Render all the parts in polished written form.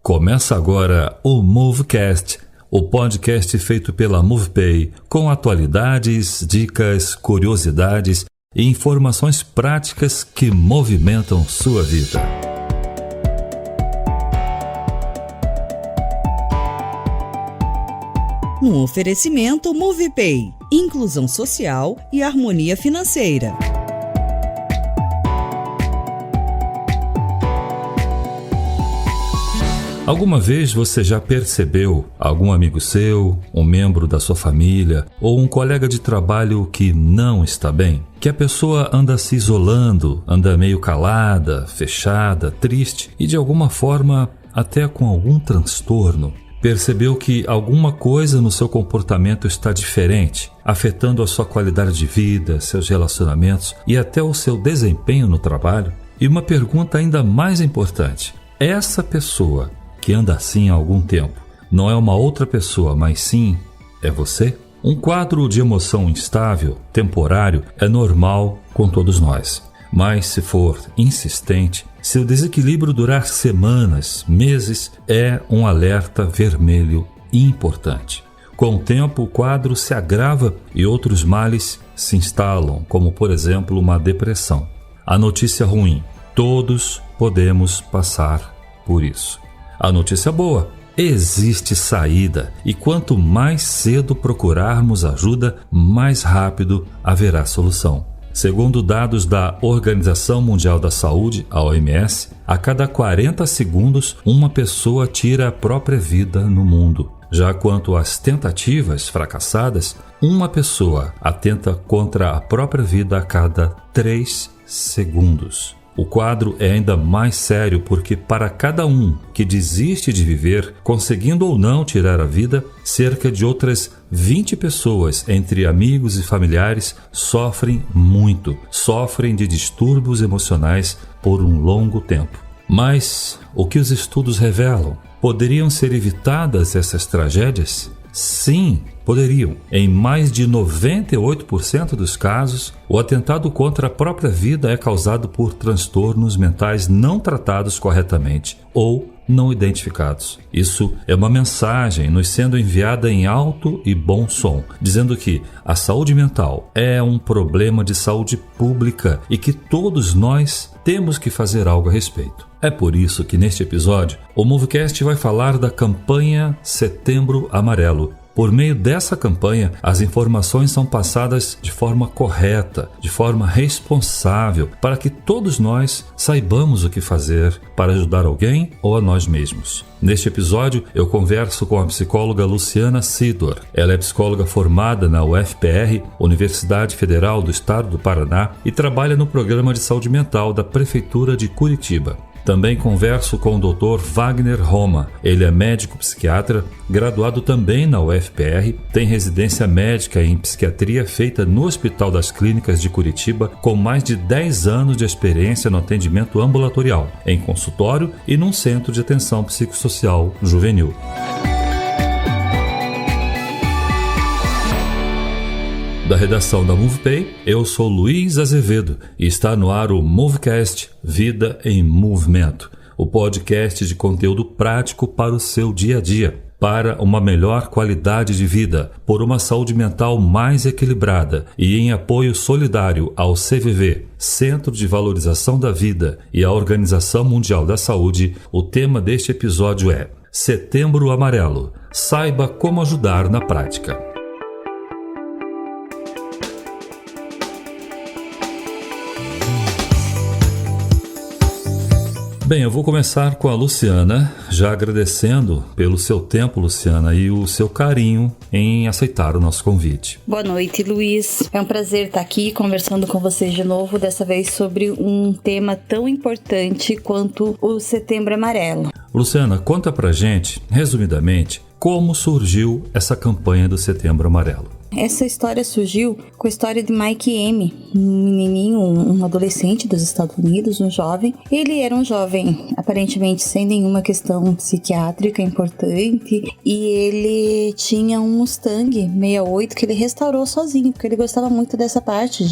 Começa agora o MoveCast, o podcast feito pela MovePay, com atualidades, dicas, curiosidades e informações práticas que movimentam sua vida. Um oferecimento MovePay, inclusão social e harmonia financeira. Alguma vez você já percebeu algum amigo seu, um membro da sua família ou um colega de trabalho que não está bem? Que a pessoa anda se isolando, anda meio calada, fechada, triste e de alguma forma até com algum transtorno? Percebeu que alguma coisa no seu comportamento está diferente, afetando a sua qualidade de vida, seus relacionamentos e até o seu desempenho no trabalho? E uma pergunta ainda mais importante: essa pessoa que anda assim há algum tempo não é uma outra pessoa, mas sim é você? Um quadro de emoção instável, temporário, é normal com todos nós. Mas se for insistente, se o desequilíbrio durar semanas, meses, é um alerta vermelho importante. Com o tempo, o quadro se agrava e outros males se instalam, como por exemplo uma depressão. A notícia ruim: todos podemos passar por isso. A notícia boa: existe saída, e quanto mais cedo procurarmos ajuda, mais rápido haverá solução. Segundo dados da Organização Mundial da Saúde, a OMS, a cada 40 segundos uma pessoa tira a própria vida no mundo. Já quanto às tentativas fracassadas, uma pessoa atenta contra a própria vida a cada 3 segundos. O quadro é ainda mais sério porque para cada um que desiste de viver, conseguindo ou não tirar a vida, cerca de outras 20 pessoas, entre amigos e familiares, sofrem muito, sofrem de distúrbios emocionais por um longo tempo. Mas o que os estudos revelam? Poderiam ser evitadas essas tragédias? Sim, poderiam. Em mais de 98% dos casos, o atentado contra a própria vida é causado por transtornos mentais não tratados corretamente ou não identificados. Isso é uma mensagem nos sendo enviada em alto e bom som, dizendo que a saúde mental é um problema de saúde pública e que todos nós temos que fazer algo a respeito. É por isso que neste episódio, o MoveCast vai falar da campanha Setembro Amarelo. Por meio dessa campanha, as informações são passadas de forma correta, de forma responsável, para que todos nós saibamos o que fazer para ajudar alguém ou a nós mesmos. Neste episódio, eu converso com a psicóloga Luciana Sidor. Ela é psicóloga formada na UFPR, Universidade Federal do Estado do Paraná, e trabalha no Programa de Saúde Mental da Prefeitura de Curitiba. Também converso com o Dr. Wagner Roma. Ele é médico psiquiatra, graduado também na UFPR, tem residência médica em psiquiatria feita no Hospital das Clínicas de Curitiba, com mais de 10 anos de experiência no atendimento ambulatorial, em consultório e num centro de atenção psicossocial juvenil. Da redação da MovePay, eu sou Luiz Azevedo e está no ar o MoveCast Vida em Movimento, o podcast de conteúdo prático para o seu dia a dia, para uma melhor qualidade de vida, por uma saúde mental mais equilibrada e em apoio solidário ao CVV, Centro de Valorização da Vida, e à Organização Mundial da Saúde. O tema deste episódio é Setembro Amarelo. Saiba como ajudar na prática. Bem, eu vou começar com a Luciana, já agradecendo pelo seu tempo, Luciana, e o seu carinho em aceitar o nosso convite. Boa noite, Luiz. É um prazer estar aqui conversando com vocês de novo, dessa vez sobre um tema tão importante quanto o Setembro Amarelo. Luciana, conta pra gente, resumidamente, como surgiu essa campanha do Setembro Amarelo. Essa história surgiu com a história de Mike M, um menininho, um adolescente dos Estados Unidos, um jovem. Ele era um jovem aparentemente sem nenhuma questão psiquiátrica importante e ele tinha um Mustang 68 que ele restaurou sozinho, porque ele gostava muito dessa parte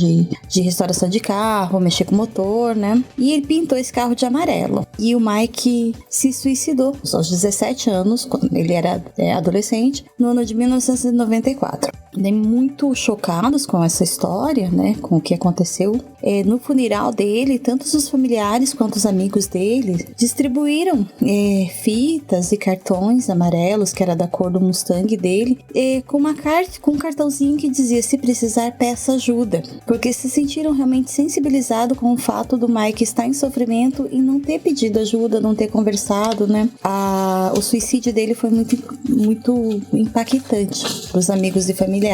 de restauração de carro, mexer com motor, né? E ele pintou esse carro de amarelo. E o Mike se suicidou aos 17 anos, quando ele era adolescente, no ano de 1994. Muito chocados com essa história, né, com o que aconteceu. No funeral dele, tanto os familiares quanto os amigos dele distribuíram fitas e cartões amarelos, que era da cor do Mustang dele, com um cartãozinho que dizia: se precisar, peça ajuda, porque se sentiram realmente sensibilizados com o fato do Mike estar em sofrimento e não ter pedido ajuda, não ter conversado, né? O suicídio dele foi muito impactante para os amigos e familiares.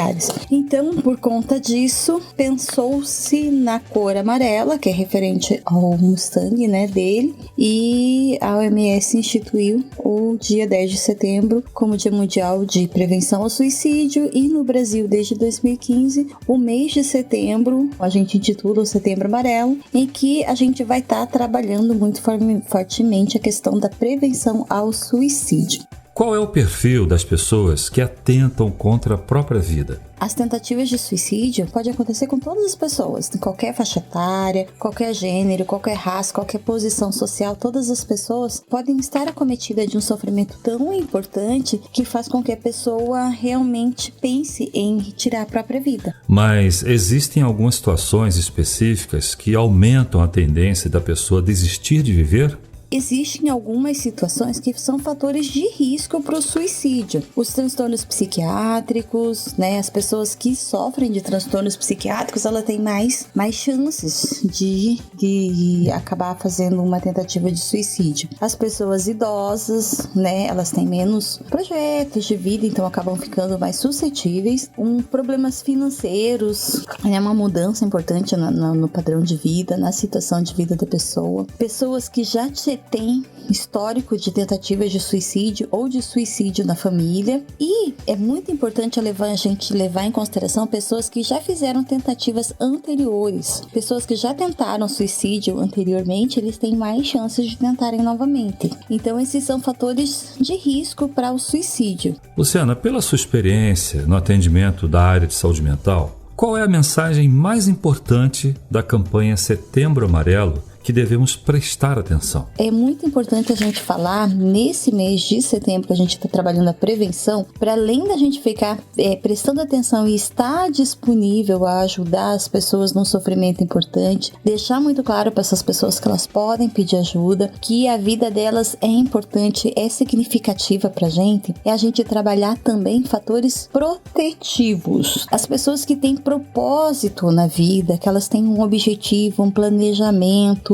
Então, por conta disso, pensou-se na cor amarela, que é referente ao Mustang, né, dele, e a OMS instituiu o dia 10 de setembro como Dia Mundial de Prevenção ao Suicídio, e no Brasil, desde 2015, o mês de setembro, a gente intitula o Setembro Amarelo, em que a gente vai estar trabalhando muito fortemente a questão da prevenção ao suicídio. Qual é o perfil das pessoas que atentam contra a própria vida? As tentativas de suicídio podem acontecer com todas as pessoas, em qualquer faixa etária, qualquer gênero, qualquer raça, qualquer posição social. Todas as pessoas podem estar acometidas de um sofrimento tão importante que faz com que a pessoa realmente pense em tirar a própria vida. Mas existem algumas situações específicas que aumentam a tendência da pessoa a desistir de viver? Existem algumas situações que são fatores de risco para o suicídio. Os transtornos psiquiátricos, né? As pessoas que sofrem de transtornos psiquiátricos, ela tem mais chances de acabar fazendo uma tentativa de suicídio. As pessoas idosas, né? Elas têm menos projetos de vida, então acabam ficando mais suscetíveis. Problemas financeiros, é uma mudança importante no padrão de vida, na situação de vida da pessoa. Pessoas que já tem histórico de tentativas de suicídio ou de suicídio na família, e é muito importante a gente levar em consideração pessoas que já fizeram tentativas anteriores. Pessoas que já tentaram suicídio anteriormente, eles têm mais chances de tentarem novamente. Então esses são fatores de risco para o suicídio. Luciana, pela sua experiência no atendimento da área de saúde mental, qual é a mensagem mais importante da campanha Setembro Amarelo que devemos prestar atenção? É muito importante a gente falar nesse mês de setembro que a gente está trabalhando a prevenção, para além da gente ficar prestando atenção e estar disponível a ajudar as pessoas num sofrimento importante, deixar muito claro para essas pessoas que elas podem pedir ajuda, que a vida delas é importante, é significativa para a gente gente trabalhar também fatores protetivos. As pessoas que têm propósito na vida, que elas têm um objetivo, um planejamento,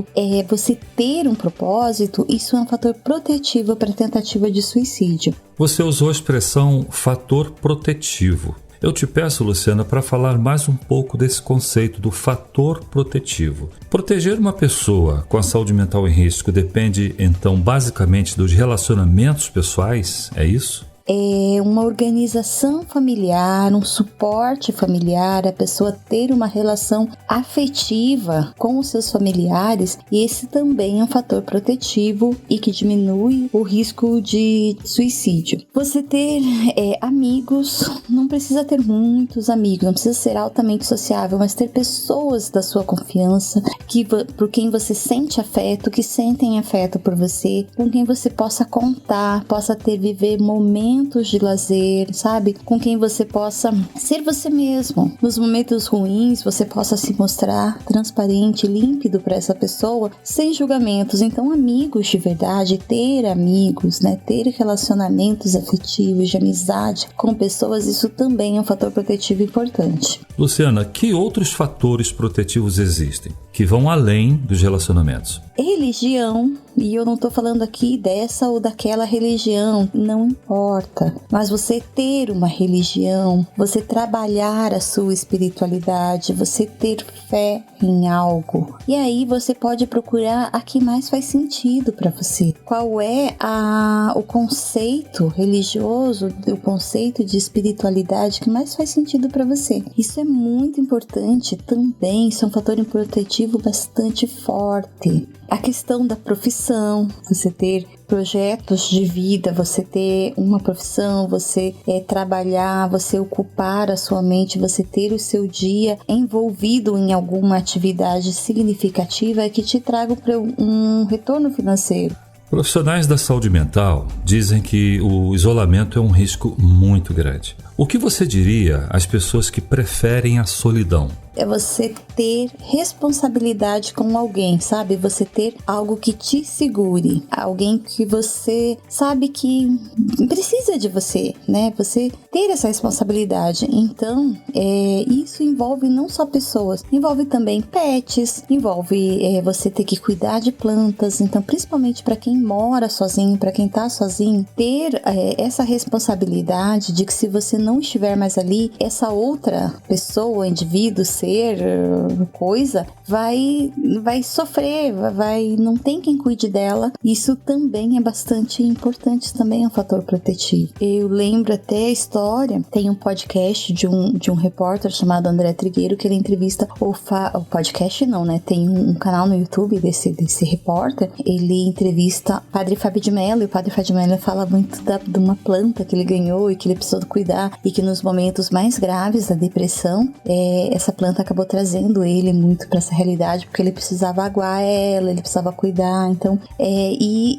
você ter um propósito, isso é um fator protetivo para a tentativa de suicídio. Você usou a expressão fator protetivo. Eu te peço, Luciana, para falar mais um pouco desse conceito do fator protetivo. Proteger uma pessoa com a saúde mental em risco depende, então, basicamente dos relacionamentos pessoais, é isso? É uma organização familiar, um suporte familiar, a pessoa ter uma relação afetiva com os seus familiares, e esse também é um fator protetivo e que diminui o risco de suicídio. Você ter amigos, não precisa ter muitos amigos, não precisa ser altamente sociável, mas ter pessoas da sua confiança, por quem você sente afeto, que sentem afeto por você, com quem você possa contar, possa viver momentos de lazer, sabe? Com quem você possa ser você mesmo. Nos momentos ruins, você possa se mostrar transparente, límpido para essa pessoa, sem julgamentos. Então, amigos de verdade, ter amigos, né? Ter relacionamentos afetivos, de amizade com pessoas, isso também é um fator protetivo importante. Luciana, que outros fatores protetivos existem que vão além dos relacionamentos? Religião, e eu não estou falando aqui dessa ou daquela religião, não importa. Mas você ter uma religião, você trabalhar a sua espiritualidade, você ter fé em algo. E aí você pode procurar a que mais faz sentido para você. Qual é o conceito religioso, o conceito de espiritualidade que mais faz sentido para você. Isso é muito importante também, isso é um fator protetivo bastante forte. A questão da profissão, você ter projetos de vida, você ter uma profissão, você trabalhar, você ocupar a sua mente, você ter o seu dia envolvido em alguma atividade significativa que te traga um retorno financeiro. Profissionais da saúde mental dizem que o isolamento é um risco muito grande. O que você diria às pessoas que preferem a solidão? É você ter responsabilidade com alguém, sabe? Você ter algo que te segure, alguém que você sabe que precisa de você, né? Você ter essa responsabilidade. Então, isso envolve não só pessoas, envolve também pets, envolve você ter que cuidar de plantas. Então, principalmente para quem mora sozinho, para quem tá sozinho, ter essa responsabilidade de que se você não estiver mais ali, essa outra pessoa, indivíduo, ser, coisa, vai sofrer, não tem quem cuide dela. Isso também é bastante importante, isso também é um fator protetivo. Eu lembro até a história, tem um podcast de um repórter chamado André Trigueiro, que ele entrevista o podcast não, né? Tem um canal no YouTube desse repórter, ele entrevista o Padre Fábio de Mello, e o Padre Fábio de Mello fala muito de uma planta que ele ganhou e que ele precisou cuidar, e que nos momentos mais graves da depressão, essa planta acabou trazendo ele muito para essa realidade, porque ele precisava aguar ela, ele precisava cuidar. Então,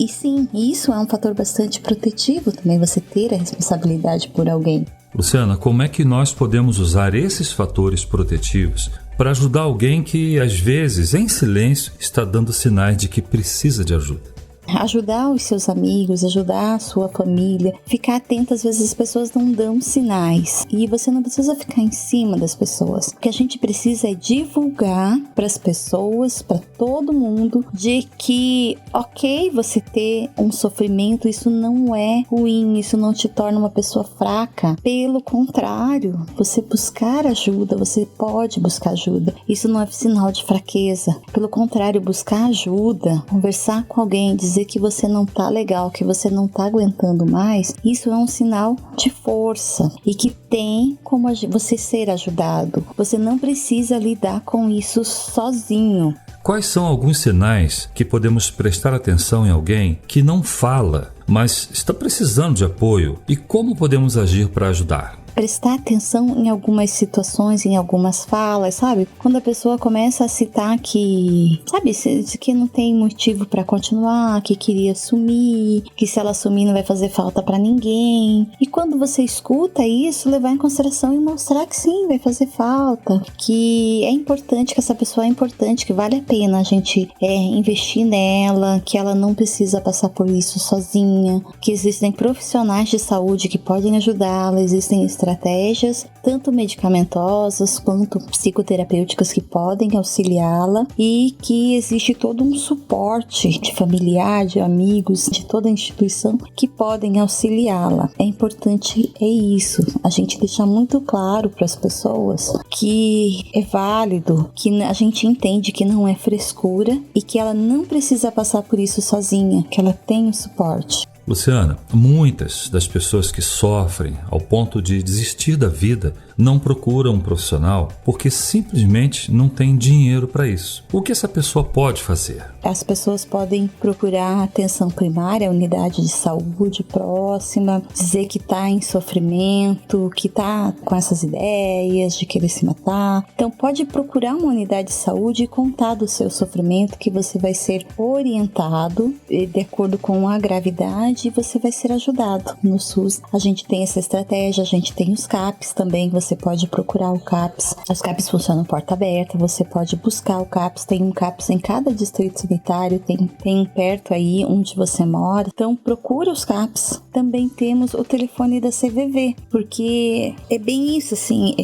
sim, isso é um fator bastante protetivo também, você ter a responsabilidade por alguém. Luciana, como é que nós podemos usar esses fatores protetivos para ajudar alguém que, às vezes, em silêncio, está dando sinais de que precisa de ajuda? Ajudar os seus amigos, ajudar a sua família, ficar atento, às vezes as pessoas não dão sinais e você não precisa ficar em cima das pessoas. O que a gente precisa é divulgar para as pessoas, para todo mundo, de que ok, você ter um sofrimento, isso não é ruim, isso não te torna uma pessoa fraca. Pelo contrário, você buscar ajuda, você pode buscar ajuda. Isso não é sinal de fraqueza. Pelo contrário, buscar ajuda, conversar com alguém, dizer que você não tá legal, que você não tá aguentando mais, isso é um sinal de força e que tem como você ser ajudado. Você não precisa lidar com isso sozinho. Quais são alguns sinais que podemos prestar atenção em alguém que não fala, mas está precisando de apoio, e como podemos agir para ajudar? Prestar atenção em algumas situações, em algumas falas, sabe? Quando a pessoa começa a citar que, sabe, que não tem motivo pra continuar, que queria sumir, que se ela sumir não vai fazer falta pra ninguém. E quando você escuta isso, levar em consideração e mostrar que sim, vai fazer falta, que é importante, que essa pessoa é importante, que vale a pena a gente investir nela, que ela não precisa passar por isso sozinha, que existem profissionais de saúde que podem ajudá-la, existem estratégias, tanto medicamentosas quanto psicoterapêuticas, que podem auxiliá-la, e que existe todo um suporte de familiar, de amigos, de toda a instituição que podem auxiliá-la. É importante isso, a gente deixar muito claro para as pessoas que é válido, que a gente entende que não é frescura e que ela não precisa passar por isso sozinha, que ela tem o suporte. Luciana, muitas das pessoas que sofrem ao ponto de desistir da vida não procuram um profissional porque simplesmente não tem dinheiro para isso. O que essa pessoa pode fazer? As pessoas podem procurar atenção primária, a unidade de saúde próxima, dizer que está em sofrimento, que está com essas ideias de querer se matar. Então pode procurar uma unidade de saúde e contar do seu sofrimento, que você vai ser orientado de acordo com a gravidade e você vai ser ajudado. No SUS a gente tem essa estratégia, a gente tem os CAPs também, você pode procurar o CAPs. Os CAPs funcionam porta aberta, você pode buscar o CAPs, tem um CAPs em cada distrito sanitário, tem perto aí onde você mora. Então procura os CAPs. Também temos o telefone da CVV, porque é bem isso, assim,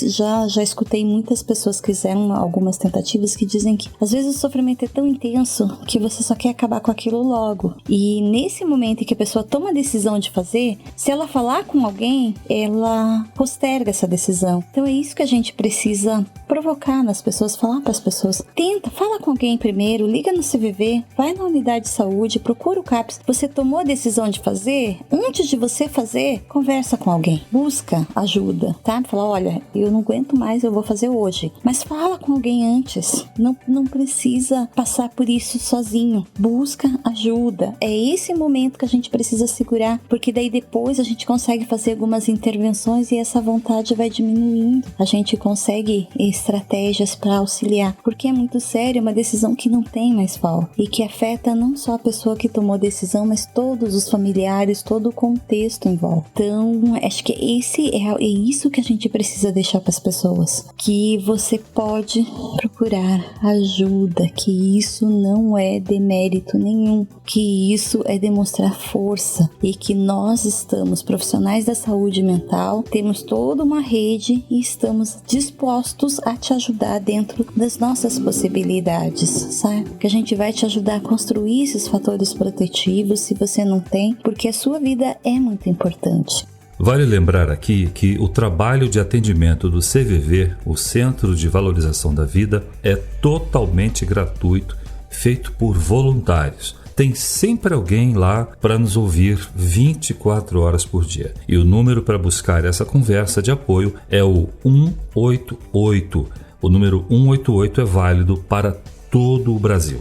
já escutei muitas pessoas que fizeram algumas tentativas que dizem que às vezes o sofrimento é tão intenso que você só quer acabar com aquilo logo. E nesse momento em que a pessoa toma a decisão de fazer, se ela falar com alguém, ela posterga essa decisão. Então é isso que a gente precisa provocar nas pessoas, falar para as pessoas. Fala com alguém primeiro, liga no CVV, vai na unidade de saúde, procura o CAPS. Você tomou a decisão de fazer? Antes de você fazer, conversa com alguém, busca ajuda, tá? Fala, olha, eu não aguento mais, eu vou fazer hoje. Mas fala com alguém antes. Não precisa passar por isso sozinho. Busca ajuda. É esse momento que a gente precisa segurar, porque daí depois a gente consegue fazer algumas intervenções e essa vontade vai diminuindo. A gente consegue estratégias para auxiliar, porque é muito sério, uma decisão que não tem mais volta e que afeta não só a pessoa que tomou a decisão, mas todos os familiares, todo o contexto em volta. Então, acho que é isso que a gente precisa deixar para as pessoas, que você pode procurar ajuda, que isso não é demérito nenhum, que isso é demonstrar força e que nós estamos, profissionais da saúde mental, temos toda uma rede e estamos dispostos a te ajudar dentro das nossas possibilidades, sabe? Que a gente vai te ajudar a construir esses fatores protetivos se você não tem, porque a sua vida é muito importante. Vale lembrar aqui que o trabalho de atendimento do CVV, o Centro de Valorização da Vida, é totalmente gratuito, feito por voluntários. Tem sempre alguém lá para nos ouvir 24 horas por dia. E o número para buscar essa conversa de apoio é o 188. O número 188 é válido para todo o Brasil.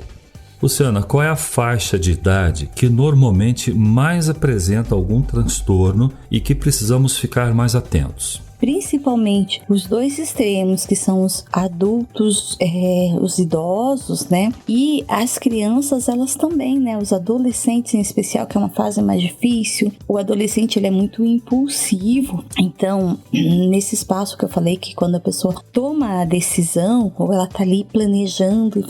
Luciana, qual é a faixa de idade que normalmente mais apresenta algum transtorno e que precisamos ficar mais atentos? Principalmente os dois extremos, que são os adultos, os idosos, né? E as crianças, elas também, né? Os adolescentes em especial, que é uma fase mais difícil. O adolescente, ele é muito impulsivo. Então, nesse espaço que eu falei, que quando a pessoa toma a decisão, ou ela tá ali planejando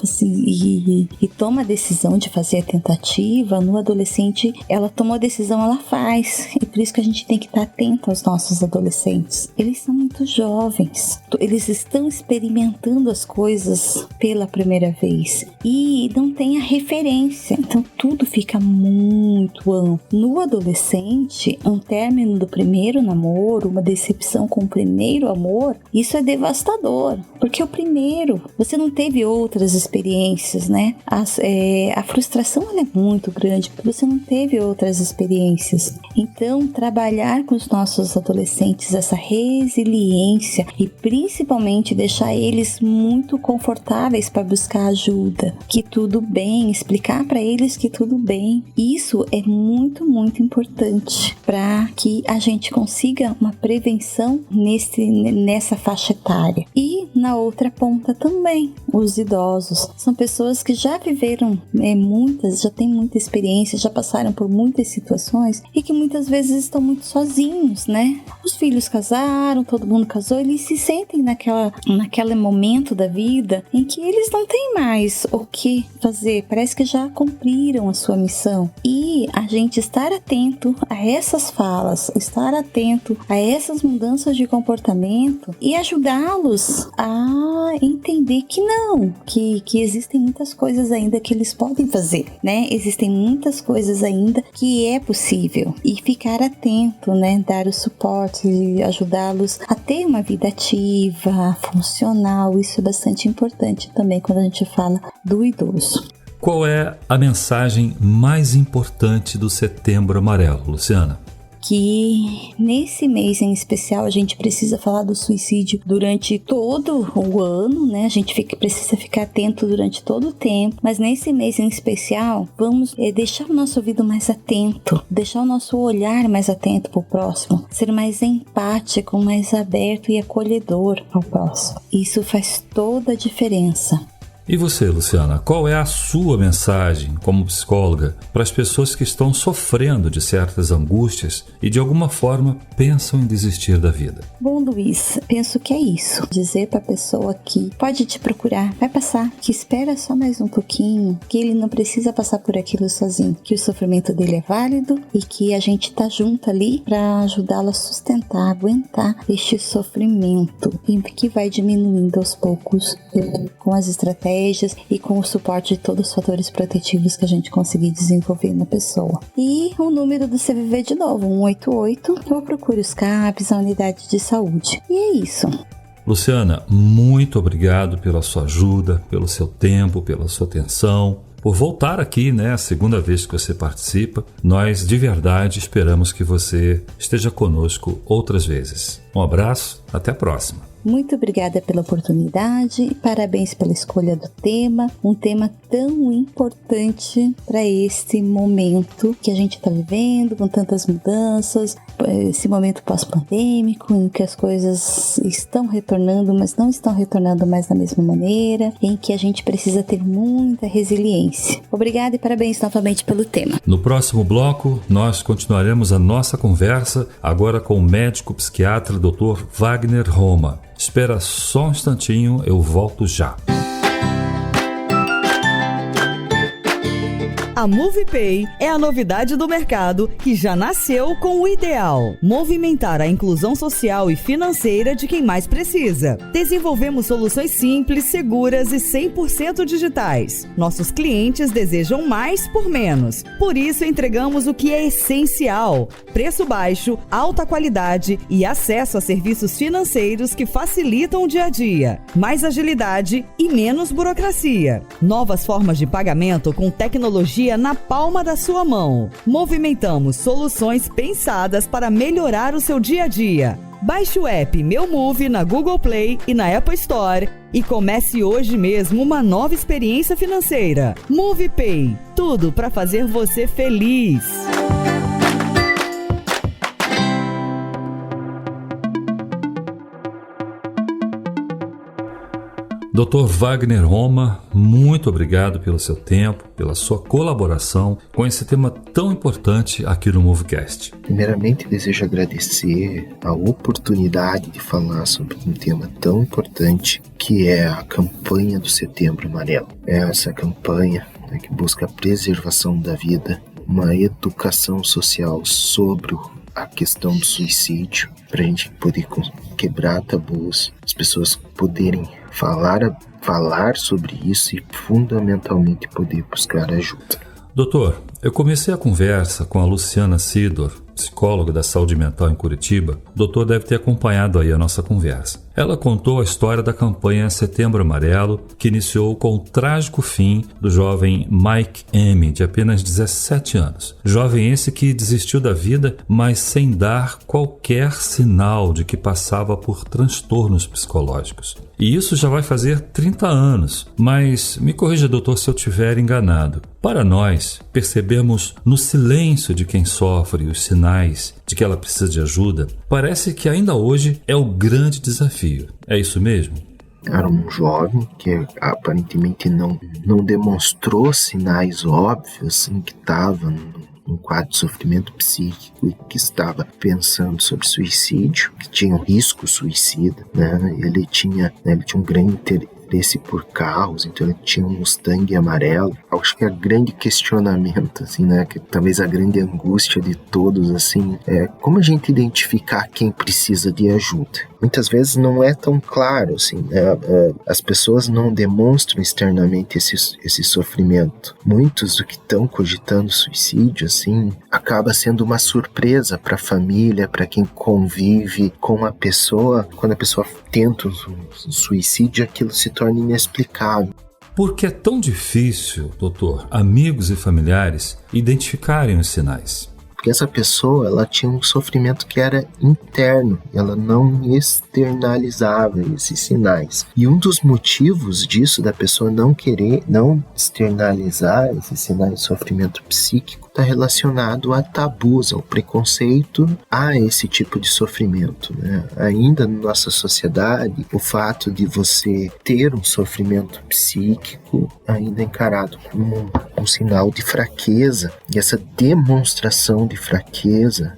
e toma a decisão de fazer a tentativa, no adolescente, ela tomou a decisão, ela faz. E por isso que a gente tem que estar atento aos nossos adolescentes. Eles são muito jovens, eles estão experimentando as coisas pela primeira vez e não tem a referência, então tudo fica muito amplo. No adolescente, um término do primeiro namoro, uma decepção com o primeiro amor, isso é devastador, porque é o primeiro, você não teve outras experiências, né? A frustração, ela é muito grande, porque você não teve outras experiências. Então, trabalhar com os nossos adolescentes essa resiliência e principalmente deixar eles muito confortáveis para buscar ajuda, que tudo bem, explicar para eles que tudo bem. Isso é muito, muito importante para que a gente consiga uma prevenção nessa faixa etária. E na outra ponta também, os idosos são pessoas que já viveram já têm muita experiência, já passaram por muitas situações e que muitas vezes estão muito sozinhos, né? Os filhos casaram, todo mundo casou, eles se sentem naquele momento da vida em que eles não têm mais o que fazer, parece que já cumpriram a sua missão. E a gente estar atento a essas falas, estar atento a essas mudanças de comportamento e ajudá-los a entender que não, que existem muitas coisas ainda que eles podem fazer, né? Existem muitas coisas ainda que é possível e ficar atento, né? Dar o suporte, ajudá-los a ter uma vida ativa, funcional. Isso é bastante importante também quando a gente fala do idoso. Qual é a mensagem mais importante do Setembro Amarelo, Luciana? Que nesse mês em especial a gente precisa falar do suicídio durante todo o ano, né? A gente precisa ficar atento durante todo o tempo, mas nesse mês em especial vamos deixar o nosso ouvido mais atento, deixar o nosso olhar mais atento para o próximo, ser mais empático, mais aberto e acolhedor ao próximo. Isso faz toda a diferença. E você, Luciana, qual é a sua mensagem como psicóloga para as pessoas que estão sofrendo de certas angústias e de alguma forma pensam em desistir da vida? Bom, Luiz, penso que é isso. Dizer para a pessoa que pode te procurar, vai passar, que espera só mais um pouquinho, que ele não precisa passar por aquilo sozinho, que o sofrimento dele é válido e que a gente tá junto ali para ajudá-lo a sustentar, aguentar este sofrimento e que vai diminuindo aos poucos com as estratégias e com o suporte de todos os fatores protetivos que a gente conseguir desenvolver na pessoa. E o número do CVV de novo, 188, ou procure os CAPs, a unidade de saúde. E é isso. Luciana, muito obrigado pela sua ajuda, pelo seu tempo, pela sua atenção, por voltar aqui, a segunda vez que você participa. Nós de verdade esperamos que você esteja conosco outras vezes. Um abraço, até a próxima. Muito obrigada pela oportunidade, parabéns pela escolha do tema, um tema tão importante para este momento que a gente está vivendo, com tantas mudanças, esse momento pós-pandêmico, em que as coisas estão retornando, mas não estão retornando mais da mesma maneira, em que a gente precisa ter muita resiliência. Obrigada e parabéns novamente pelo tema. No próximo bloco, nós continuaremos a nossa conversa, agora com o médico psiquiatra Dr. Wagner Roma. Espera só um instantinho, eu volto já. A MovePay é a novidade do mercado que já nasceu com o ideal: movimentar a inclusão social e financeira de quem mais precisa. Desenvolvemos soluções simples, seguras e 100% digitais. Nossos clientes desejam mais por menos. Por isso, entregamos o que é essencial: preço baixo, alta qualidade e acesso a serviços financeiros que facilitam o dia a dia. Mais agilidade e menos burocracia. Novas formas de pagamento com tecnologia na palma da sua mão. Movimentamos soluções pensadas para melhorar o seu dia a dia. Baixe o app Meu Move na Google Play e na Apple Store e comece hoje mesmo uma nova experiência financeira. MovePay, tudo para fazer você feliz. Dr. Wagner Roma, muito obrigado pelo seu tempo, pela sua colaboração com esse tema tão importante aqui no Movecast. Primeiramente, desejo agradecer a oportunidade de falar sobre um tema tão importante que é a campanha do Setembro Amarelo. É essa campanha que busca a preservação da vida, uma educação social sobre a questão do suicídio, para a gente poder quebrar tabus, as pessoas poderem falar sobre isso e fundamentalmente poder buscar ajuda. Doutor, eu comecei a conversa com a Luciana Sidor, psicóloga da saúde mental em Curitiba. O doutor deve ter acompanhado aí a nossa conversa. Ela contou a história da campanha Setembro Amarelo, que iniciou com o trágico fim do jovem Mike M., de apenas 17 anos. Jovem esse que desistiu da vida, mas sem dar qualquer sinal de que passava por transtornos psicológicos. E isso já vai fazer 30 anos, mas me corrija, doutor, se eu estiver enganado. Para nós, percebemos no silêncio de quem sofre os sinais de que ela precisa de ajuda, parece que ainda hoje é o grande desafio. É isso mesmo? Era um jovem que aparentemente não demonstrou sinais óbvios, que estava num quadro de sofrimento psíquico, que estava pensando sobre suicídio, que tinha um risco suicida, Ele tinha um grande interesse por carros, então ele tinha um Mustang amarelo. Acho que é o grande questionamento, que talvez a grande angústia de todos, é como a gente identificar quem precisa de ajuda. Muitas vezes não é tão claro, as pessoas não demonstram externamente esse sofrimento. Muitos do que estão cogitando suicídio, acaba sendo uma surpresa para a família, para quem convive com a pessoa. Quando a pessoa tenta um suicídio, aquilo se torna inexplicável. Por que é tão difícil, doutor, amigos e familiares identificarem os sinais? Porque essa pessoa, ela tinha um sofrimento que era interno, ela não externalizava esses sinais. E um dos motivos disso, da pessoa não querer, não externalizar esses sinais de sofrimento psíquico, está relacionado a tabus, ao preconceito a esse tipo de sofrimento, né? Ainda na nossa sociedade, o fato de você ter um sofrimento psíquico ainda é encarado como um sinal de fraqueza, e essa demonstração de fraqueza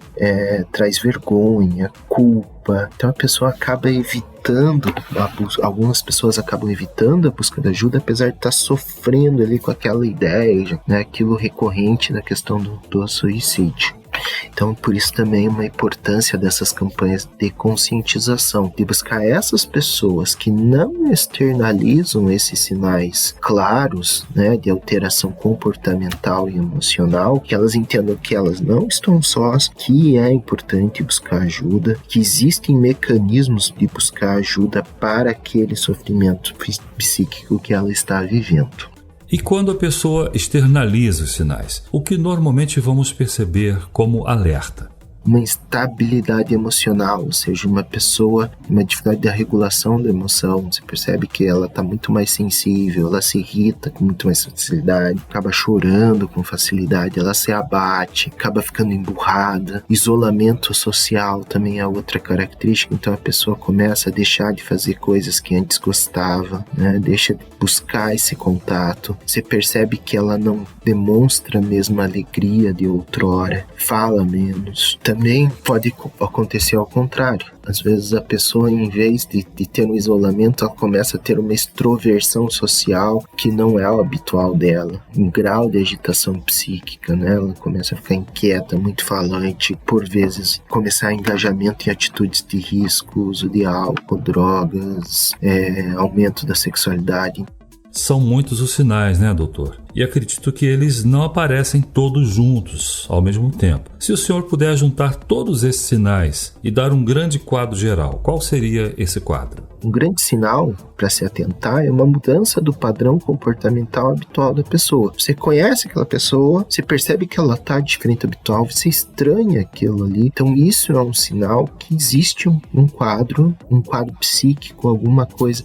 traz vergonha, culpa. Então a pessoa acaba evitando, algumas pessoas acabam evitando a busca de ajuda, apesar de estar sofrendo ali com aquela ideia, né, aquilo recorrente na questão do suicídio. Então, por isso também uma importância dessas campanhas de conscientização, de buscar essas pessoas que não externalizam esses sinais claros, né, de alteração comportamental e emocional, que elas entendam que elas não estão sós, que é importante buscar ajuda, que existem mecanismos de buscar ajuda para aquele sofrimento psíquico que ela está vivendo. E quando a pessoa externaliza os sinais, o que normalmente vamos perceber como alerta? Uma instabilidade emocional, ou seja, uma pessoa, uma dificuldade da regulação da emoção. Você percebe que ela está muito mais sensível, ela se irrita com muito mais facilidade, acaba chorando com facilidade, ela se abate, acaba ficando emburrada. Isolamento social também é outra característica, então a pessoa começa a deixar de fazer coisas que antes gostava, né? Deixa de buscar esse contato. Você percebe que ela não demonstra a mesma alegria de outrora, fala menos. Também pode acontecer ao contrário. Às vezes a pessoa, em vez de ter um isolamento, ela começa a ter uma extroversão social que não é o habitual dela. Um grau de agitação psíquica, né? Ela começa a ficar inquieta, muito falante, por vezes começar engajamento em atitudes de risco, uso de álcool, drogas, aumento da sexualidade. São muitos os sinais, né, doutor? E acredito que eles não aparecem todos juntos ao mesmo tempo. Se o senhor puder juntar todos esses sinais e dar um grande quadro geral, qual seria esse quadro? Um grande sinal para se atentar é uma mudança do padrão comportamental habitual da pessoa. Você conhece aquela pessoa, você percebe que ela está diferente do habitual, você estranha aquilo ali. Então isso é um sinal que existe um quadro psíquico, alguma coisa,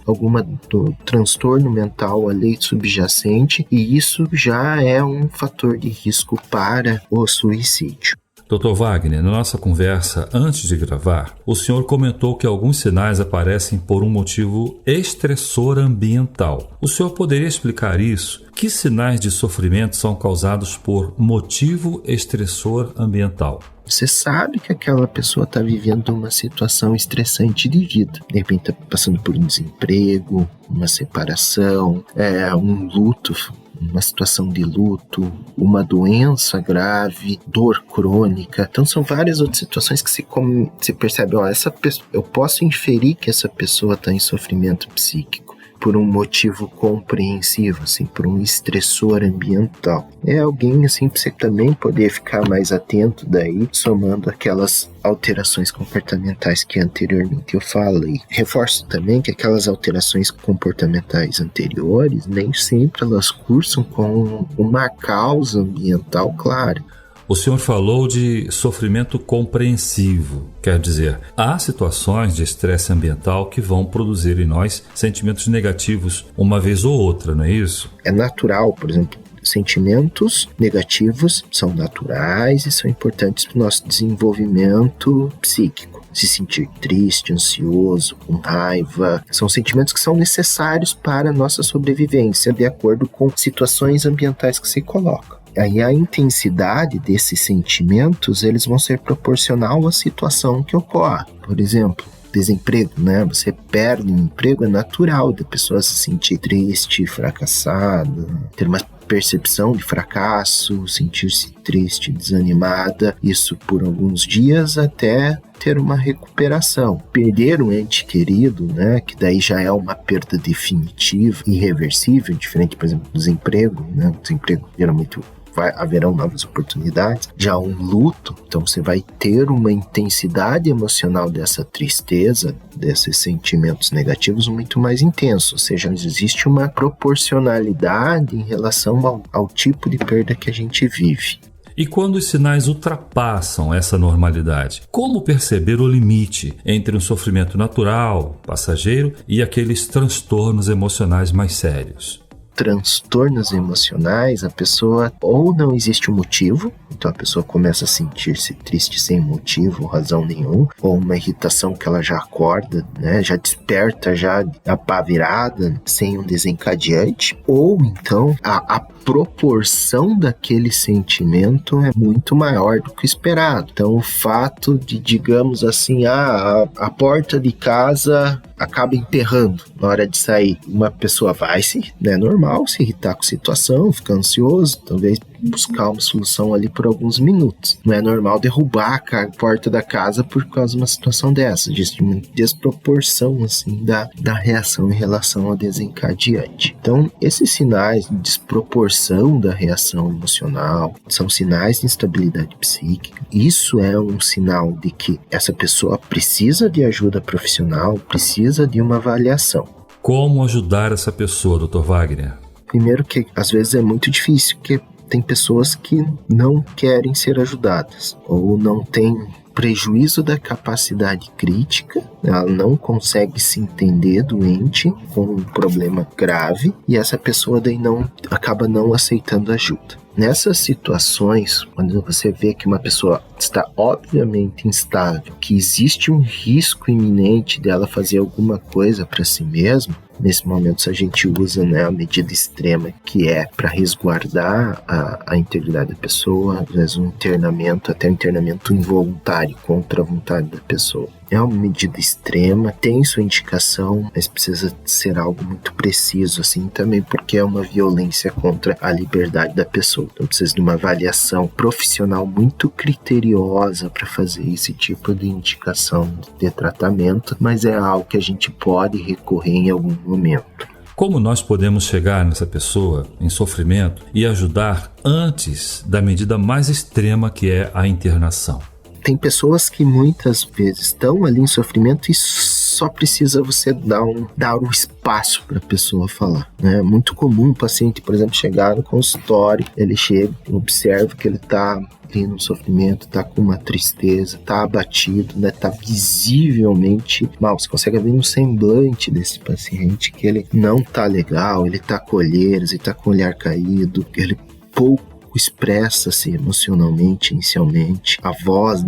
do transtorno mental ali subjacente, e isso já é um fator de risco para o suicídio. Dr. Wagner, na nossa conversa antes de gravar, o senhor comentou que alguns sinais aparecem por um motivo estressor ambiental. O senhor poderia explicar isso? Que sinais de sofrimento são causados por motivo estressor ambiental? Você sabe que aquela pessoa está vivendo uma situação estressante de vida. De repente está passando por um desemprego, uma separação, um luto, uma situação de luto, uma doença grave, dor crônica. Então são várias outras situações que você percebe, eu posso inferir que essa pessoa está em sofrimento psíquico por um motivo compreensivo, assim, por um estressor ambiental. É alguém assim para você também poder ficar mais atento daí, somando aquelas alterações comportamentais que anteriormente eu falei. Reforço também que aquelas alterações comportamentais anteriores nem sempre elas cursam com uma causa ambiental clara. O senhor falou de sofrimento compreensivo, quer dizer, há situações de estresse ambiental que vão produzir em nós sentimentos negativos uma vez ou outra, não é isso? É natural, por exemplo, sentimentos negativos são naturais e são importantes para o nosso desenvolvimento psíquico. Se sentir triste, ansioso, com raiva, são sentimentos que são necessários para a nossa sobrevivência, de acordo com situações ambientais que se colocam. Aí a intensidade desses sentimentos, eles vão ser proporcional à situação que ocorre. Por exemplo, desemprego, né? Você perde um emprego, é natural da pessoa se sentir triste, fracassada, ter uma percepção de fracasso, sentir-se triste, desanimada, isso por alguns dias até ter uma recuperação. Perder um ente querido, né, que daí já é uma perda definitiva, irreversível, diferente, por exemplo, do desemprego, né? O desemprego geralmente haverão novas oportunidades. Já um luto, então você vai ter uma intensidade emocional dessa tristeza, desses sentimentos negativos muito mais intenso, ou seja, existe uma proporcionalidade em relação ao tipo de perda que a gente vive. E quando os sinais ultrapassam essa normalidade, como perceber o limite entre um sofrimento natural, passageiro, e aqueles transtornos emocionais mais sérios? transtornos emocionais, a pessoa ou não existe um motivo, então a pessoa começa a sentir-se triste sem motivo ou razão nenhum, ou uma irritação que ela já acorda, né, já desperta, já apavorada, sem um desencadeante, ou então a proporção daquele sentimento é muito maior do que o esperado. Então o fato de, digamos assim, a porta de casa acaba emperrando na hora de sair. Uma pessoa vai é normal se irritar com a situação, ficar ansioso, talvez buscar uma solução ali por alguns minutos. Não é normal derrubar a porta da casa por causa de uma situação dessa, de uma desproporção assim da reação em relação ao desencadeante. Então, esses sinais de desproporção da reação emocional são sinais de instabilidade psíquica. Isso é um sinal de que essa pessoa precisa de ajuda profissional, precisa de uma avaliação. Como ajudar essa pessoa, Dr. Wagner? Primeiro que às vezes é muito difícil, porque tem pessoas que não querem ser ajudadas ou não têm prejuízo da capacidade crítica, ela não consegue se entender doente com um problema grave e essa pessoa daí acaba não aceitando ajuda. Nessas situações, quando você vê que uma pessoa está obviamente instável, que existe um risco iminente dela fazer alguma coisa para si mesma, nesse momento a gente usa a medida extrema, que é para resguardar a integridade da pessoa, às vezes um internamento, até um internamento involuntário contra a vontade da pessoa. É uma medida extrema, tem sua indicação, mas precisa ser algo muito preciso, assim, também porque é uma violência contra a liberdade da pessoa. Então precisa de uma avaliação profissional muito criteriosa para fazer esse tipo de indicação de tratamento, mas é algo que a gente pode recorrer em algum momento. Como nós podemos chegar nessa pessoa em sofrimento e ajudar antes da medida mais extrema, que é a internação? Tem pessoas que muitas vezes estão ali em sofrimento e só precisa você dar um espaço para a pessoa falar, né? É muito comum o paciente, por exemplo, chegar no consultório, ele chega, observa que ele está tendo um sofrimento, está com uma tristeza, está abatido, né? Está visivelmente mal. Você consegue ver no semblante desse paciente que ele não está legal, ele está com olheiras, ele está com o olhar caído, ele pouco expressa-se emocionalmente inicialmente, a voz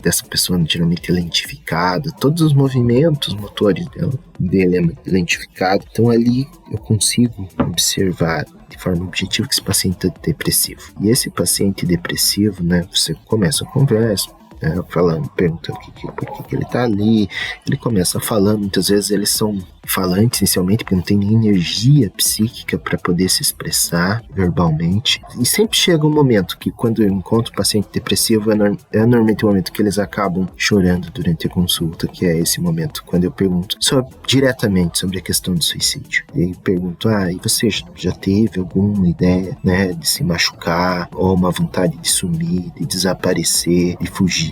dessa pessoa geralmente é lentificada, todos os movimentos motores dele é lentificado, então ali eu consigo observar de forma objetiva que esse paciente é depressivo. E esse paciente depressivo, né, você começa a conversa, perguntando por que ele está ali, ele começa falando, muitas vezes eles são falantes inicialmente porque não tem nem energia psíquica para poder se expressar verbalmente, e sempre chega um momento que quando eu encontro o paciente depressivo é normalmente o momento que eles acabam chorando durante a consulta, que é esse momento quando eu pergunto diretamente sobre a questão do suicídio, e pergunto, e você já teve alguma ideia, né, de se machucar, ou uma vontade de sumir, de desaparecer, de fugir,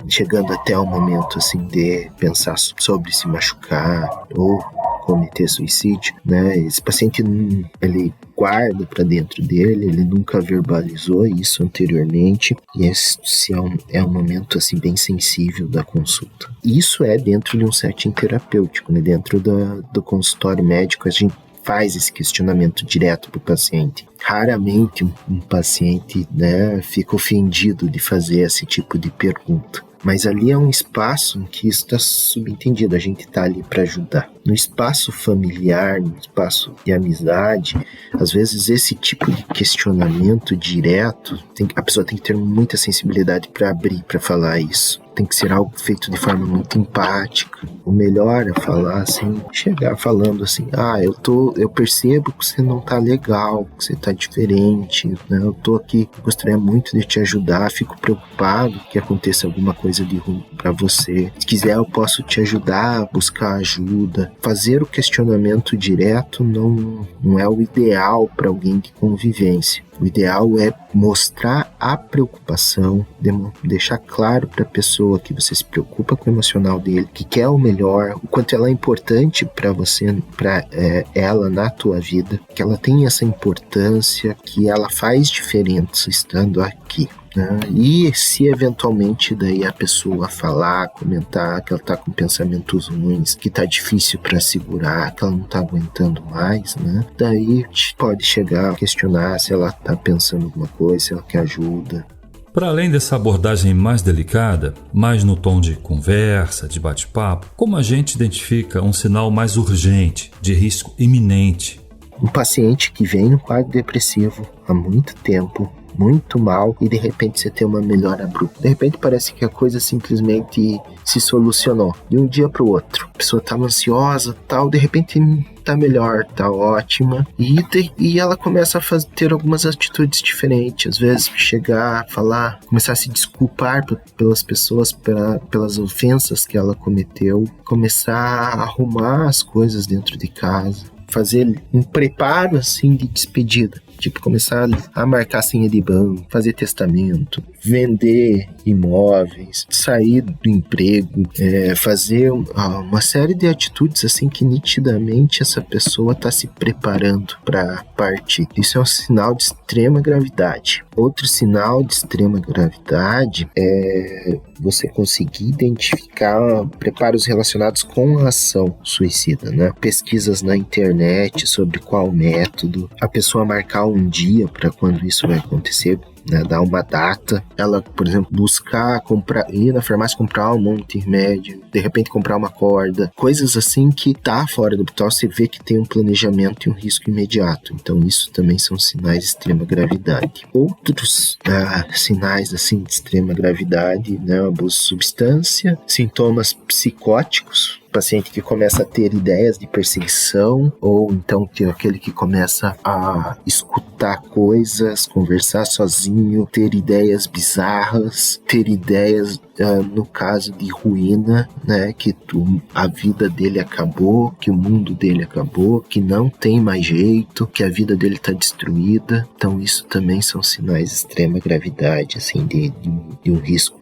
chegando até o momento assim de pensar sobre se machucar ou cometer suicídio, né? Esse paciente ele guarda para dentro dele, ele nunca verbalizou isso anteriormente, e esse é um momento assim bem sensível da consulta. Isso é dentro de um setting terapêutico, né? Dentro do consultório médico a gente faz esse questionamento direto para o paciente. Raramente um paciente, né, fica ofendido de fazer esse tipo de pergunta. Mas ali é um espaço em que isso está subentendido, a gente está ali para ajudar. No espaço familiar, no espaço de amizade, às vezes esse tipo de questionamento direto, a pessoa tem que ter muita sensibilidade para abrir, para falar isso. Tem que ser algo feito de forma muito empática. O melhor é falar assim, chegar falando assim, eu percebo que você não tá legal, que você tá diferente, né? Eu tô aqui, gostaria muito de te ajudar, fico preocupado que aconteça alguma coisa de ruim para você. Se quiser eu posso te ajudar a buscar ajuda. Fazer o questionamento direto não é o ideal para alguém de convivência. O ideal é mostrar a preocupação, deixar claro para a pessoa que você se preocupa com o emocional dele, que quer o melhor, o quanto ela é importante para você, para ela na tua vida, que ela tem essa importância, que ela faz diferença estando aqui. né? E se eventualmente daí a pessoa falar, comentar que ela tá com pensamentos ruins, que tá difícil para segurar, que ela não tá aguentando mais, né? Daí pode chegar a questionar se ela tá pensando alguma coisa, se ela quer ajuda. Para além dessa abordagem mais delicada, mais no tom de conversa, de bate-papo, como a gente identifica um sinal mais urgente, de risco iminente? Um paciente que vem no quadro depressivo há muito tempo, muito mal, e de repente você tem uma melhora abrupta. De repente parece que a coisa simplesmente se solucionou de um dia para o outro. A pessoa estava ansiosa, tal, de repente tá melhor, tá ótima, e ela começa a ter algumas atitudes diferentes, às vezes chegar, falar, começar a se desculpar pelas pessoas, pelas ofensas que ela cometeu, começar a arrumar as coisas dentro de casa, fazer um preparo assim de despedida. Tipo, começar a marcar senha de banco, fazer testamento, vender imóveis, sair do emprego, fazer uma série de atitudes assim que nitidamente essa pessoa está se preparando para partir. Isso é um sinal de extrema gravidade. Outro sinal de extrema gravidade é você conseguir identificar preparos relacionados com a ação suicida, né? Pesquisas na internet sobre qual método, a pessoa marcar um dia para quando isso vai acontecer, né, dar uma data, ela, por exemplo, ir na farmácia comprar um monte de remédio, de repente comprar uma corda, coisas assim que tá fora do hospital, você vê que tem um planejamento e um risco imediato. Então isso também são sinais de extrema gravidade. Outros sinais assim de extrema gravidade, né, abuso de substância, sintomas psicóticos, paciente que começa a ter ideias de perseguição, ou então aquele que começa a escutar coisas, conversar sozinho, ter ideias bizarras, ter ideias, no caso de ruína, né, que a vida dele acabou, que o mundo dele acabou, que não tem mais jeito, que a vida dele está destruída. Então isso também são sinais de extrema gravidade, assim, de um risco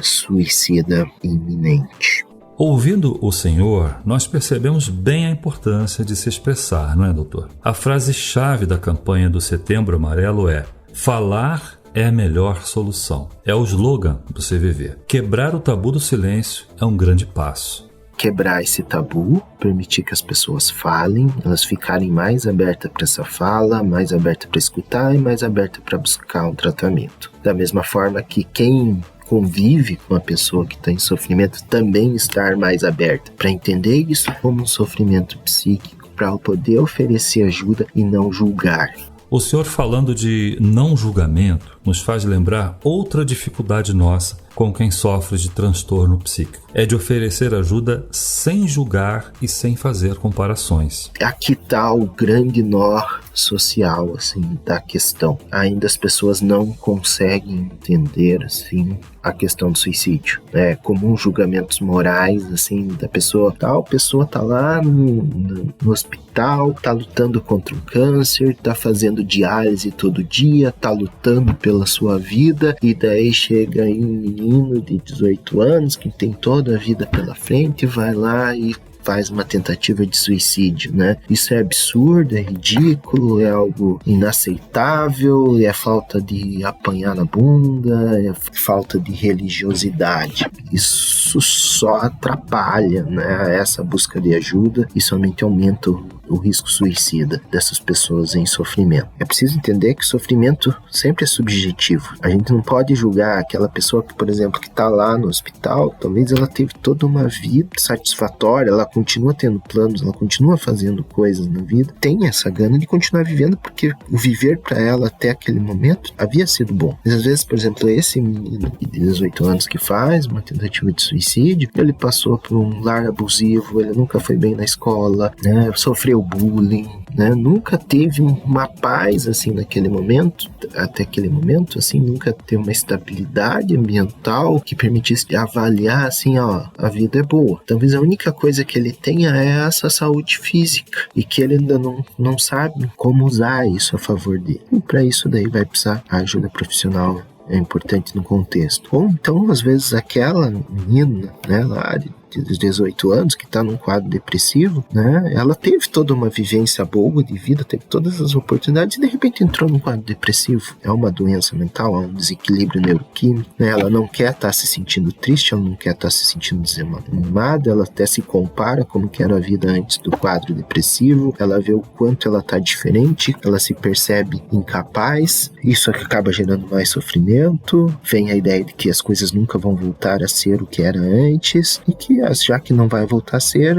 suicida iminente. Ouvindo o Senhor, nós percebemos bem a importância de se expressar, não é, doutor? A frase-chave da campanha do Setembro Amarelo é: falar é a melhor solução. É o slogan do CVV. Quebrar o tabu do silêncio é um grande passo. Quebrar esse tabu, permitir que as pessoas falem, elas ficarem mais abertas para essa fala, mais abertas para escutar e mais abertas para buscar um tratamento. Da mesma forma que quem convive com a pessoa que está em sofrimento também estar mais aberta para entender isso como um sofrimento psíquico, para poder oferecer ajuda e não julgar. O senhor falando de não julgamento nos faz lembrar outra dificuldade nossa com quem sofre de transtorno psíquico. É de oferecer ajuda sem julgar e sem fazer comparações. Aqui está o grande nó social, assim, da questão. Ainda as pessoas não conseguem entender, assim, a questão do suicídio. É comum julgamentos morais, assim, da pessoa. Tal pessoa tá lá no hospital, tá lutando contra um câncer, tá fazendo diálise todo dia, tá lutando pela sua vida, e daí chega aí um menino de 18 anos que tem toda a vida pela frente, vai lá e faz uma tentativa de suicídio, né? Isso é absurdo, é ridículo, é algo inaceitável, é falta de apanhar na bunda, é falta de religiosidade. Isso só atrapalha, né, essa busca de ajuda e somente aumenta o risco suicida dessas pessoas em sofrimento. É preciso entender que sofrimento sempre é subjetivo. A gente não pode julgar aquela pessoa que, por exemplo, que está lá no hospital, talvez ela teve toda uma vida satisfatória, ela continua tendo planos, ela continua fazendo coisas na vida, tem essa gana de continuar vivendo, porque o viver para ela até aquele momento havia sido bom. Mas às vezes, por exemplo, esse menino de 18 anos que faz uma tentativa de suicídio, ele passou por um lar abusivo, ele nunca foi bem na escola, né, sofreu bullying, né, nunca teve uma paz assim naquele momento, até aquele momento, assim, nunca teve uma estabilidade ambiental que permitisse avaliar assim, ó, a vida é boa. Talvez a única coisa que ele tenha é essa saúde física e que ele ainda não sabe como usar isso a favor dele. E para isso daí vai precisar a ajuda profissional. É importante no contexto. Ou então, às vezes, aquela menina, né, lá de de 18 anos, que está num quadro depressivo, né? Ela teve toda uma vivência boa de vida, teve todas as oportunidades e de repente entrou num quadro depressivo. É uma doença mental, é um desequilíbrio neuroquímico, né? Ela não quer estar se sentindo triste, ela não quer estar se sentindo desanimada, ela até se compara como que era a vida antes do quadro depressivo, ela vê o quanto ela está diferente, ela se percebe incapaz, isso acaba gerando mais sofrimento, vem a ideia de que as coisas nunca vão voltar a ser o que era antes, e que já que não vai voltar a ser,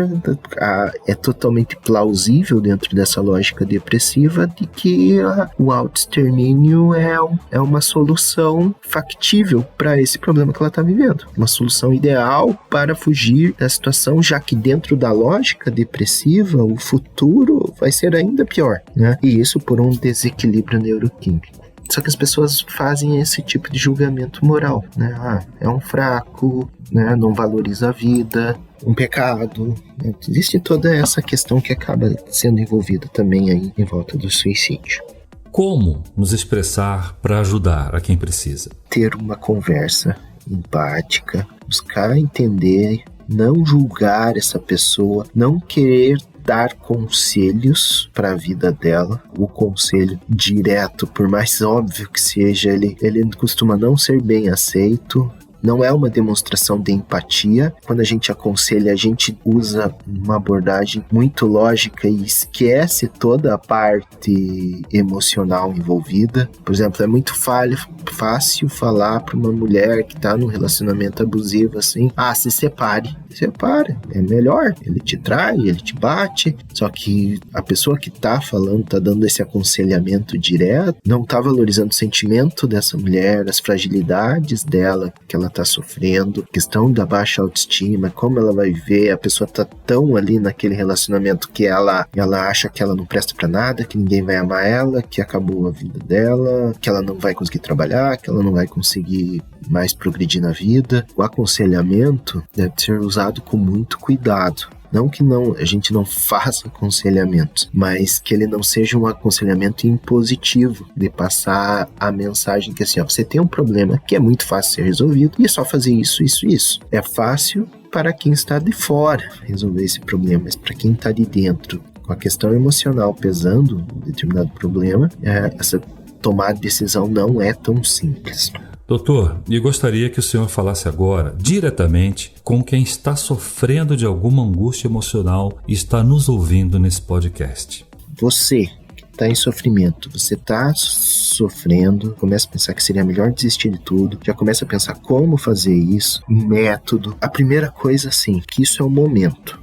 é totalmente plausível dentro dessa lógica depressiva de que o autoextermínio é uma solução factível para esse problema que ela está vivendo, uma solução ideal para fugir da situação, já que dentro da lógica depressiva o futuro vai ser ainda pior, né? E isso por um desequilíbrio neuroquímico. Só que as pessoas fazem esse tipo de julgamento moral, né? É um fraco, né? Não valoriza a vida, um pecado, né? Existe toda essa questão que acaba sendo envolvida também aí em volta do suicídio. Como nos expressar para ajudar a quem precisa? Ter uma conversa empática, buscar entender, não julgar essa pessoa, não querer dar conselhos para a vida dela. O conselho direto, por mais óbvio que seja, ele costuma não ser bem aceito. Não é uma demonstração de empatia. Quando a gente aconselha, a gente usa uma abordagem muito lógica e esquece toda a parte emocional envolvida. Por exemplo, é muito fácil falar para uma mulher que está num relacionamento abusivo assim: se separe. Separe, é melhor. Ele te trai, ele te bate. Só que a pessoa que está falando, está dando esse aconselhamento direto, não está valorizando o sentimento dessa mulher, as fragilidades dela que ela está sofrendo, questão da baixa autoestima, como ela vai viver. A pessoa está tão ali naquele relacionamento que ela acha que ela não presta para nada, que ninguém vai amar ela, que acabou a vida dela, que ela não vai conseguir trabalhar, que ela não vai conseguir mais progredir na vida. O aconselhamento deve ser usado com muito cuidado. Não que a gente não faça aconselhamentos, mas que ele não seja um aconselhamento impositivo, de passar a mensagem que assim, você tem um problema que é muito fácil ser resolvido e é só fazer isso, isso, isso. É fácil para quem está de fora resolver esse problema, mas para quem está de dentro, com a questão emocional pesando um determinado problema, essa tomar decisão não é tão simples. Doutor, eu gostaria que o senhor falasse agora diretamente com quem está sofrendo de alguma angústia emocional e está nos ouvindo nesse podcast. Você que está em sofrimento, você está sofrendo, começa a pensar que seria melhor desistir de tudo, já começa a pensar como fazer isso, método. A primeira coisa, assim, que isso é um momento.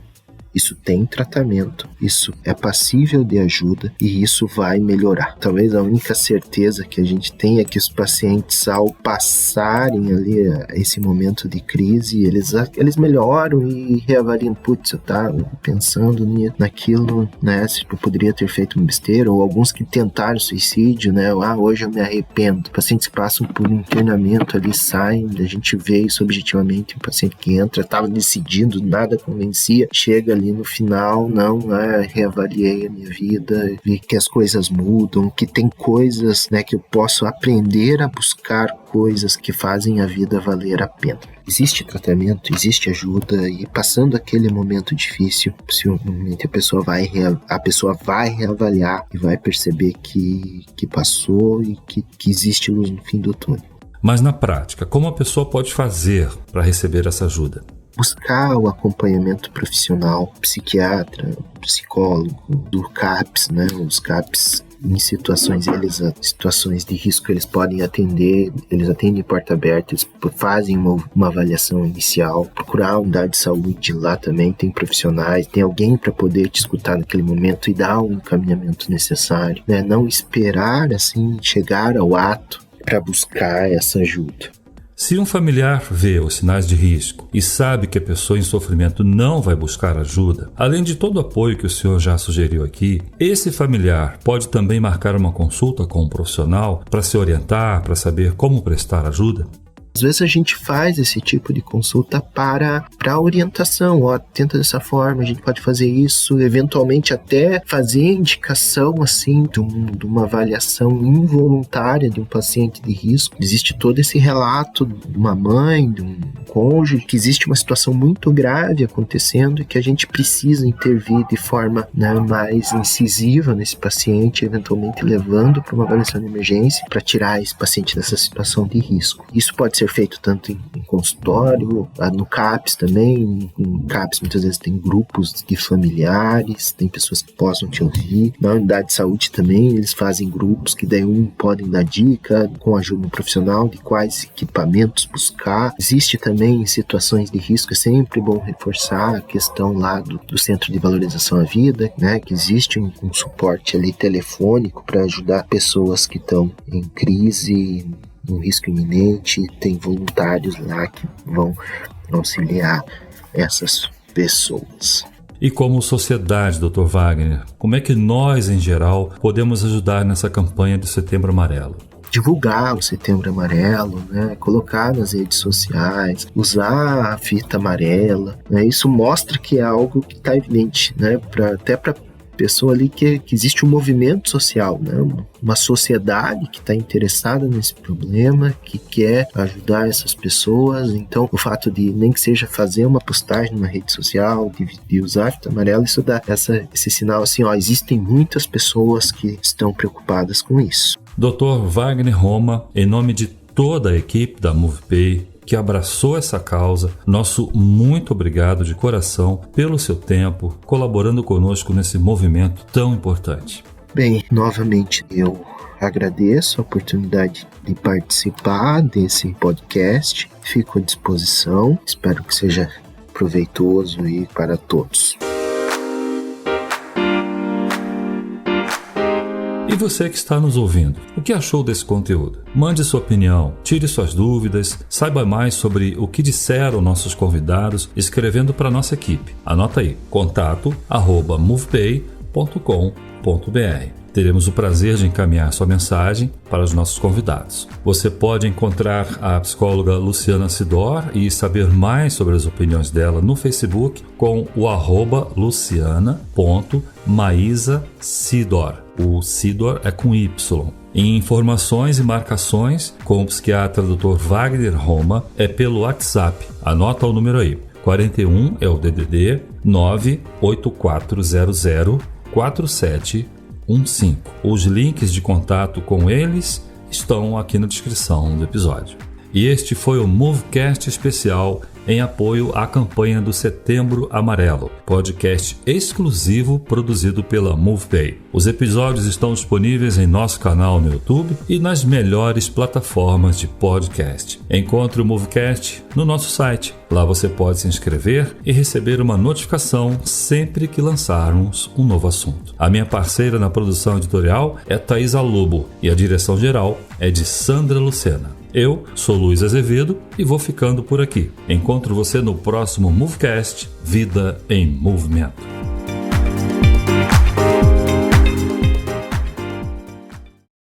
Isso tem tratamento, isso é passível de ajuda e isso vai melhorar. Talvez a única certeza que a gente tem é que os pacientes, ao passarem ali esse momento de crise, eles melhoram e reavaliam. Putz, eu tava pensando naquilo, né? Se eu poderia ter feito uma besteira, ou alguns que tentaram suicídio, né? Hoje eu me arrependo. Pacientes que passam por um internamento ali, saem, a gente vê isso objetivamente. Um paciente que entra, estava decidindo, nada convencia, chega ali no final, reavaliei a minha vida, vi que as coisas mudam, que tem coisas, né, que eu posso aprender a buscar coisas que fazem a vida valer a pena. Existe tratamento, existe ajuda, e passando aquele momento difícil, possivelmente a pessoa vai reavaliar e vai perceber que passou e que existe luz no fim do túnel. Mas na prática, como a pessoa pode fazer para receber essa ajuda? Buscar o acompanhamento profissional, psiquiatra, psicólogo, do CAPS, né? Os CAPS, em situações de risco, eles podem atender, eles atendem porta aberta, eles fazem uma avaliação inicial, procurar a unidade de saúde, lá também tem profissionais, tem alguém para poder te escutar naquele momento e dar o encaminhamento necessário, né? Não esperar assim chegar ao ato para buscar essa ajuda. Se um familiar vê os sinais de risco e sabe que a pessoa em sofrimento não vai buscar ajuda, além de todo o apoio que o senhor já sugeriu aqui, esse familiar pode também marcar uma consulta com um profissional para se orientar, para saber como prestar ajuda? Às vezes a gente faz esse tipo de consulta para orientação, tenta dessa forma, a gente pode fazer isso, eventualmente até fazer indicação assim de uma avaliação involuntária de um paciente de risco. Existe todo esse relato de uma mãe, de um cônjuge, que existe uma situação muito grave acontecendo e que a gente precisa intervir de forma, né, mais incisiva nesse paciente, eventualmente levando para uma avaliação de emergência para tirar esse paciente dessa situação de risco. Isso pode ser feito tanto em consultório, no CAPS também. Em CAPS muitas vezes tem grupos de familiares, tem pessoas que possam te ouvir. Na unidade de saúde também eles fazem grupos que daí podem dar dica com ajuda do profissional de quais equipamentos buscar. Existe também em situações de risco, é sempre bom reforçar a questão lá do Centro de Valorização à Vida, né, que existe um suporte ali telefônico para ajudar pessoas que estão em crise, um risco iminente. Tem voluntários lá que vão auxiliar essas pessoas. E como sociedade, Dr. Wagner, como é que nós, em geral, podemos ajudar nessa campanha do Setembro Amarelo? Divulgar o Setembro Amarelo, né? Colocar nas redes sociais, usar a fita amarela, né? Isso mostra que é algo que está evidente, né? Até para pessoa ali que existe um movimento social, né? Uma sociedade que está interessada nesse problema, que quer ajudar essas pessoas. Então, o fato de nem que seja fazer uma postagem numa rede social, de usar a fita amarela, isso dá esse sinal assim, existem muitas pessoas que estão preocupadas com isso. Dr. Wagner Roma, em nome de toda a equipe da MovePay, que abraçou essa causa, nosso muito obrigado de coração pelo seu tempo, colaborando conosco nesse movimento tão importante. Bem, novamente eu agradeço a oportunidade de participar desse podcast, fico à disposição, espero que seja proveitoso e para todos. E você que está nos ouvindo, o que achou desse conteúdo? Mande sua opinião, tire suas dúvidas, saiba mais sobre o que disseram nossos convidados escrevendo para a nossa equipe. Anota aí, contato@movepay.com.br. Teremos o prazer de encaminhar sua mensagem para os nossos convidados. Você pode encontrar a psicóloga Luciana Sidor e saber mais sobre as opiniões dela no Facebook com o @luciana.maisasidor. O Sidor é com Y. Informações e marcações com o psiquiatra Dr. Wagner Roma é pelo WhatsApp. Anota o número aí. 41 é o DDD 984004715. Os links de contato com eles estão aqui na descrição do episódio. E este foi o Movecast especial em apoio à campanha do Setembro Amarelo, podcast exclusivo produzido pela MovePay. Os episódios estão disponíveis em nosso canal no YouTube e nas melhores plataformas de podcast. Encontre o Movecast no nosso site. Lá você pode se inscrever e receber uma notificação sempre que lançarmos um novo assunto. A minha parceira na produção editorial é Thaisa Lobo e a direção geral é de Sandra Lucena. Eu sou Luiz Azevedo e vou ficando por aqui. Encontro você no próximo Movecast Vida em Movimento.